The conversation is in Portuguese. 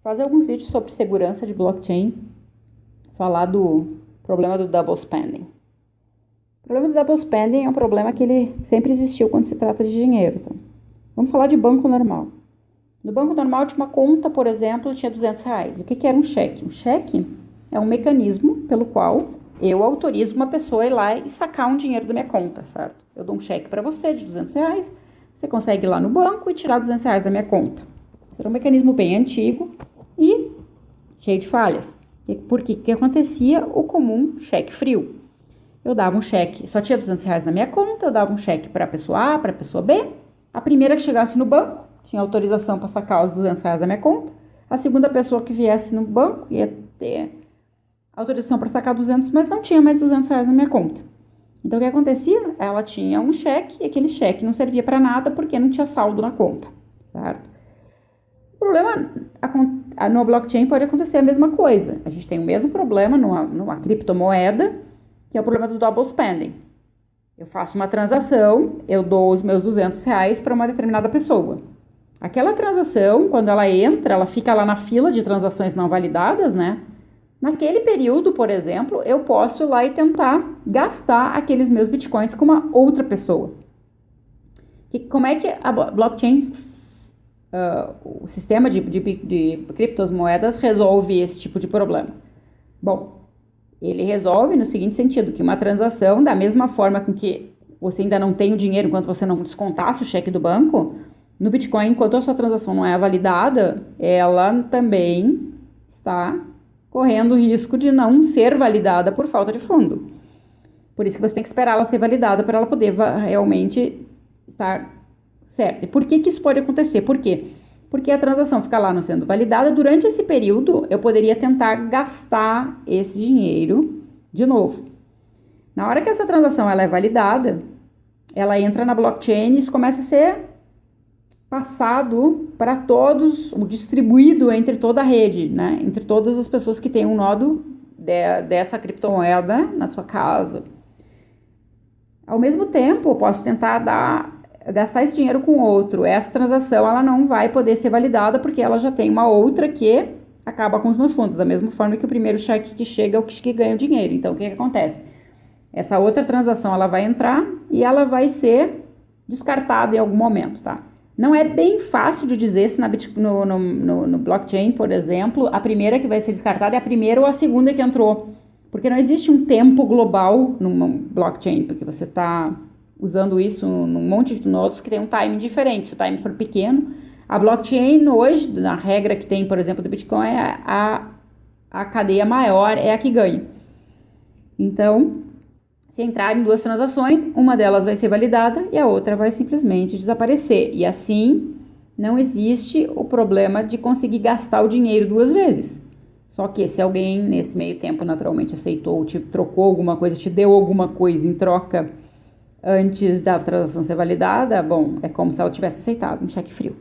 fazer alguns vídeos sobre segurança de blockchain, falar do problema do double spending. O problema do double spending é um problema que ele sempre existiu quando se trata de dinheiro. Tá? Vamos falar de banco normal. No banco normal, tinha uma conta, por exemplo, tinha R$200. O que era um cheque? Um cheque é um mecanismo pelo qual eu autorizo uma pessoa a ir lá e sacar um dinheiro da minha conta, certo? Eu dou um cheque para você de R$200, você consegue ir lá no banco e tirar R$200 da minha conta. Era um mecanismo bem antigo e cheio de falhas. Porque o que acontecia? O comum cheque frio. Eu dava um cheque, só tinha R$200 na minha conta, eu dava um cheque para a pessoa A, para a pessoa B. A primeira que chegasse no banco tinha autorização para sacar os R$200 da minha conta. A segunda pessoa que viesse no banco ia ter autorização para sacar 200, mas não tinha mais R$200 na minha conta. Então, o que acontecia? Ela tinha um cheque e aquele cheque não servia para nada porque não tinha saldo na conta, certo? O problema no blockchain pode acontecer a mesma coisa. A gente tem o mesmo problema numa criptomoeda, que é o problema do double spending. Eu faço uma transação, eu dou os meus R$200 para uma determinada pessoa. Aquela transação, quando ela entra, ela fica lá na fila de transações não validadas, né? Naquele período, por exemplo, eu posso ir lá e tentar gastar aqueles meus bitcoins com uma outra pessoa. Como é que a blockchain, o sistema de criptomoedas resolve esse tipo de problema? Bom, ele resolve no seguinte sentido, que uma transação, da mesma forma com que você ainda não tem o dinheiro enquanto você não descontasse o cheque do banco, no Bitcoin, enquanto a sua transação não é validada, ela também está correndo o risco de não ser validada por falta de fundo. Por isso que você tem que esperar ela ser validada para ela poder realmente estar certa. E por que isso pode acontecer? Por quê? Porque a transação fica lá não sendo validada. Durante esse período, eu poderia tentar gastar esse dinheiro de novo. Na hora que essa transação ela é validada, ela entra na blockchain e isso começa a ser passado para todos, distribuído entre toda a rede, né? Entre todas as pessoas que têm um nodo dessa criptomoeda na sua casa. Ao mesmo tempo, eu posso tentar gastar esse dinheiro com outro. Essa transação ela não vai poder ser validada porque ela já tem uma outra que acaba com os meus fundos, da mesma forma que o primeiro cheque que chega é o que ganha o dinheiro. Então, o que acontece? Essa outra transação ela vai entrar e ela vai ser descartada em algum momento, tá? Não é bem fácil de dizer se no blockchain, por exemplo, a primeira que vai ser descartada é a primeira ou a segunda que entrou. Porque não existe um tempo global no blockchain, porque você está usando isso num monte de nodos que tem um time diferente. Se o time for pequeno, a blockchain hoje, na regra que tem, por exemplo, do Bitcoin, a cadeia maior é a que ganha. Então, se entrarem duas transações, uma delas vai ser validada e a outra vai simplesmente desaparecer. E assim, não existe o problema de conseguir gastar o dinheiro duas vezes. Só que se alguém, nesse meio tempo, naturalmente aceitou, te trocou alguma coisa, te deu alguma coisa em troca antes da transação ser validada, bom, é como se ela tivesse aceitado um cheque frio.